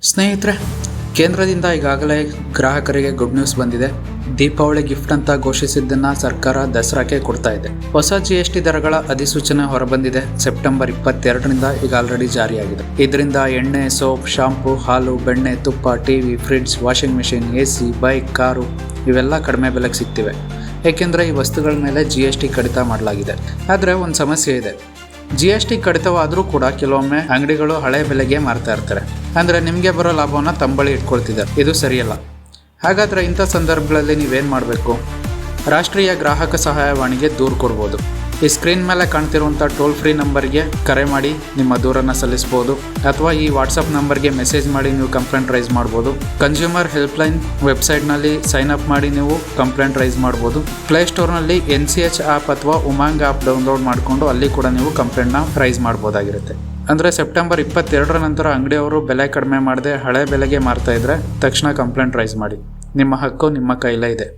ಸ್ನೇಹಿತರೆ, ಕೇಂದ್ರದಿಂದ ಈಗಾಗಲೇ ಗ್ರಾಹಕರಿಗೆ ಗುಡ್ ನ್ಯೂಸ್ ಬಂದಿದೆ. ದೀಪಾವಳಿ ಗಿಫ್ಟ್ ಅಂತ ಘೋಷಿಸಿದ್ದನ್ನು ಸರ್ಕಾರ ದಸರಾಕ್ಕೆ ಕೊಡ್ತಾ ಇದೆ. ಹೊಸ GST ದರಗಳ ಅಧಿಸೂಚನೆ ಹೊರಬಂದಿದೆ. ಸೆಪ್ಟೆಂಬರ್ 22ರಿಂದ ಈಗ ಆಲ್ರೆಡಿ ಜಾರಿಯಾಗಿದೆ. ಇದರಿಂದ ಎಣ್ಣೆ, ಸೋಪ್, ಶಾಂಪೂ, ಹಾಲು, ಬೆಣ್ಣೆ, ತುಪ್ಪ, TV, fridge, washing machine, AC, bike, car ಇವೆಲ್ಲ ಕಡಿಮೆ ಬೆಲೆಗೆ ಸಿಗ್ತಿವೆ. ಏಕೆಂದರೆ ಈ ವಸ್ತುಗಳ ಮೇಲೆ GST ಕಡಿತ ಮಾಡಲಾಗಿದೆ. ಆದರೆ ಒಂದು ಸಮಸ್ಯೆ ಇದೆ. GST ಕಡಿತವಾದರೂ ಕೂಡ ಕೆಲವೊಮ್ಮೆ ಅಂಗಡಿಗಳು ಹಳೆ ಬೆಲೆಗೆ ಮಾರ್ತಾ ಇರ್ತಾರೆ. ಅಂದರೆ ನಿಮಗೆ ಬರೋ ಲಾಭವನ್ನು ತಂಬಳಿ ಇಟ್ಕೊಳ್ತಿದ್ದಾರೆ. ಇದು ಸರಿಯಲ್ಲ. ಹಾಗಾದರೆ ಇಂಥ ಸಂದರ್ಭಗಳಲ್ಲಿ ನೀವೇನು ಮಾಡಬೇಕು? ರಾಷ್ಟ್ರೀಯ ಗ್ರಾಹಕ ಸಹಾಯವಾಣಿಗೆ ದೂರು ಕೊಡ್ಬೋದು. ಈ ಸ್ಕ್ರೀನ್ ಮೇಲೆ ಕಾಣ್ತಿರುವಂಥ ಟೋಲ್ ಫ್ರೀ ನಂಬರ್ಗೆ ಕರೆ ಮಾಡಿ ನಿಮ್ಮ ದೂರನ್ನು ಸಲ್ಲಿಸ್ಬೋದು, ಅಥವಾ ಈ ವಾಟ್ಸಪ್ ನಂಬರ್ಗೆ ಮೆಸೇಜ್ ಮಾಡಿ ನೀವು ಕಂಪ್ಲೇಂಟ್ ರೈಸ್ ಮಾಡ್ಬೋದು. ಕನ್ಸ್ಯೂಮರ್ ಹೆಲ್ಪ್ಲೈನ್ ವೆಬ್ಸೈಟ್ನಲ್ಲಿ ಸೈನ್ ಅಪ್ ಮಾಡಿ ನೀವು ಕಂಪ್ಲೇಂಟ್ ರೈಸ್ ಮಾಡ್ಬೋದು. ಪ್ಲೇಸ್ಟೋರ್ನಲ್ಲಿ NCH ಆ್ಯಪ್ ಅಥವಾ ಉಮಾಂಗ್ ಆ್ಯಪ್ ಡೌನ್ಲೋಡ್ ಮಾಡಿಕೊಂಡು ಅಲ್ಲಿ ಕೂಡ ನೀವು ಕಂಪ್ಲೇಂಟ್ನ ರೈಸ್ ಮಾಡ್ಬೋದಾಗಿರುತ್ತೆ. ಅಂದರೆ ಸೆಪ್ಟೆಂಬರ್ 22ರ ನಂತರ ಅಂಗಡಿಯವರು ಬೆಲೆ ಕಡಿಮೆ ಮಾಡದೆ ಹಳೆ ಬೆಲೆಗೆ ಮಾರ್ತಾ ಇದ್ದರೆ ತಕ್ಷಣ ಕಂಪ್ಲೇಂಟ್ ರೈಸ್ ಮಾಡಿ. ನಿಮ್ಮ ಹಕ್ಕು ನಿಮ್ಮ ಕೈಲೇ ಇದೆ.